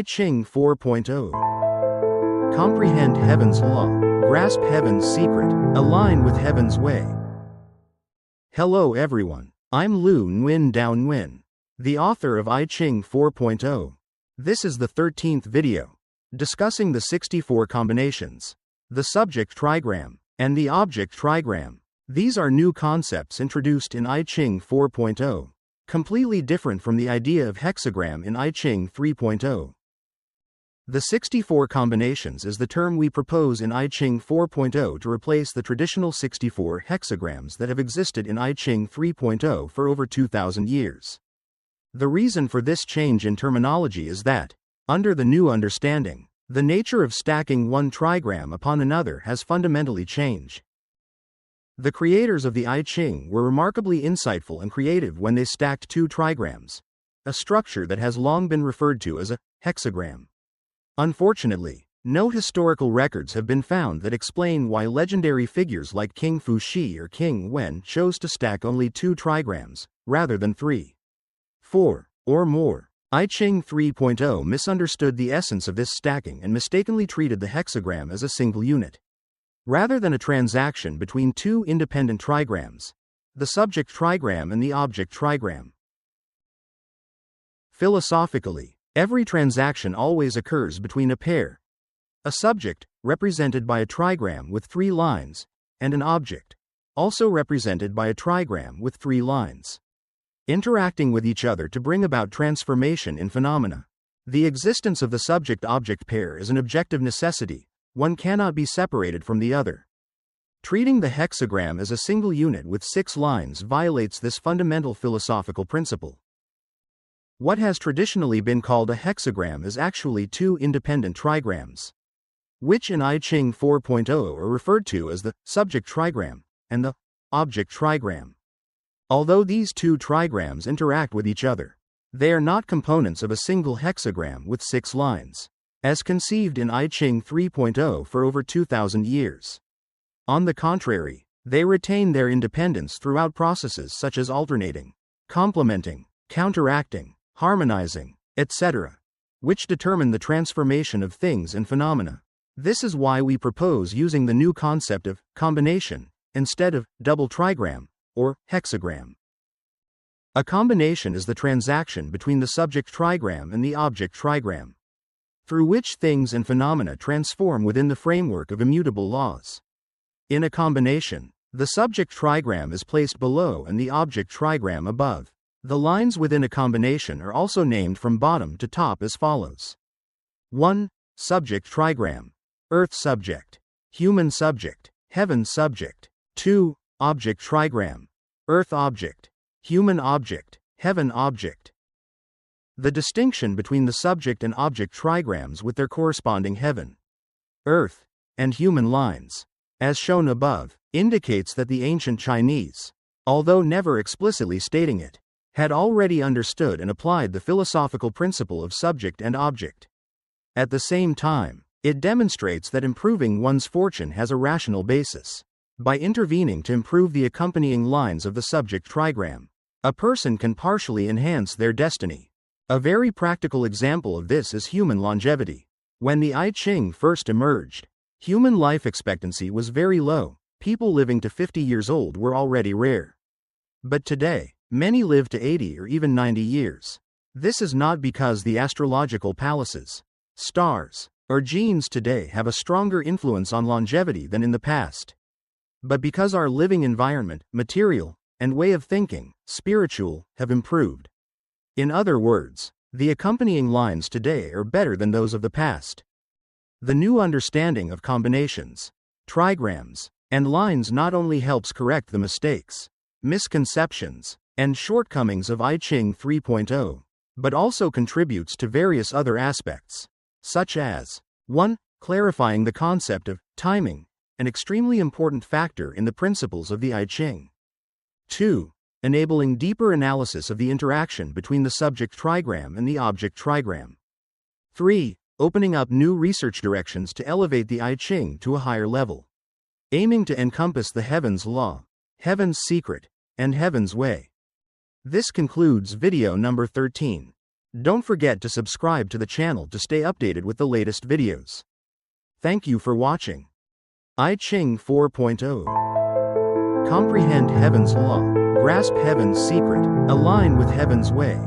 Ching 4.0. Comprehend heaven's law, grasp heaven's secret, align with heaven's way. Hello everyone, I'm Lu Nguyen Dao Nguyen, the author of Ching 4.0. This is the 13th video, discussing the 64 combinations, the subject trigram, and the object trigram. These are new concepts introduced in Ching 4.0, completely different from the idea of hexagram in Ching 3.0. The 64 combinations is the term we propose in Ching 4.0 to replace the traditional 64 hexagrams that have existed in Ching 3.0 for over 2,000 years. The reason for this change in terminology is that, under the new understanding, the nature of stacking one trigram upon another has fundamentally changed. The creators of the Ching were remarkably insightful and creative when they stacked two trigrams, a structure that has long been referred to as a hexagram. Unfortunately, no historical records have been found that explain why legendary figures like King Fuxi or King Wen chose to stack only two trigrams, rather than 3, 4, or more. Ching 3.0 misunderstood the essence of this stacking and mistakenly treated the hexagram as a single unit, rather than a transaction between two independent trigrams, the subject trigram and the object trigram. Philosophically, every transaction always occurs between a pair, a subject, represented by a trigram with 3 lines, and an object, also represented by a trigram with 3 lines, interacting with each other to bring about transformation in phenomena. The existence of the subject-object pair is an objective necessity. One cannot be separated from the other. Treating the hexagram as a single unit with 6 lines violates this fundamental philosophical principle. What has traditionally been called a hexagram is actually 2 independent trigrams, which in Ching 4.0 are referred to as the subject trigram and the object trigram. Although these 2 trigrams interact with each other, they are not components of a single hexagram with 6 lines, as conceived in Ching 3.0 for over 2,000 years. On the contrary, they retain their independence throughout processes such as alternating, complementing, counteracting, harmonizing, etc., which determine the transformation of things and phenomena. This is why we propose using the new concept of combination instead of double trigram or hexagram. A combination is the transaction between the subject trigram and the object trigram, through which things and phenomena transform within the framework of immutable laws. In a combination, the subject trigram is placed below and the object trigram above. The lines within a combination are also named from bottom to top as follows. 1. Subject trigram. Earth subject. Human subject. Heaven subject. 2. Object trigram. Earth object. Human object. Heaven object. The distinction between the subject and object trigrams with their corresponding heaven, earth, and human lines, as shown above, indicates that the ancient Chinese, although never explicitly stating it, had already understood and applied the philosophical principle of subject and object. At the same time, it demonstrates that improving one's fortune has a rational basis. By intervening to improve the accompanying lines of the subject trigram, a person can partially enhance their destiny. A very practical example of this is human longevity. When the Ching first emerged, human life expectancy was very low. People living to 50 years old were already rare. But today, many live to 80 or even 90 years. This is not because the astrological palaces, stars, or genes today have a stronger influence on longevity than in the past, but because our living environment, material, and way of thinking, spiritual, have improved. In other words, the accompanying lines today are better than those of the past. The new understanding of combinations, trigrams, and lines not only helps correct the mistakes, misconceptions, and shortcomings of Ching 3.0, but also contributes to various other aspects, such as 1. Clarifying the concept of timing, an extremely important factor in the principles of the Ching. 2. Enabling deeper analysis of the interaction between the subject trigram and the object trigram. 3. Opening up new research directions to elevate the Ching to a higher level, aiming to encompass the heaven's law, heaven's secret, and heaven's way. This concludes video number 13. Don't forget to subscribe to the channel to stay updated with the latest videos. Thank you for watching. Ching 4.0. Comprehend heaven's law, grasp heaven's secret, align with heaven's way.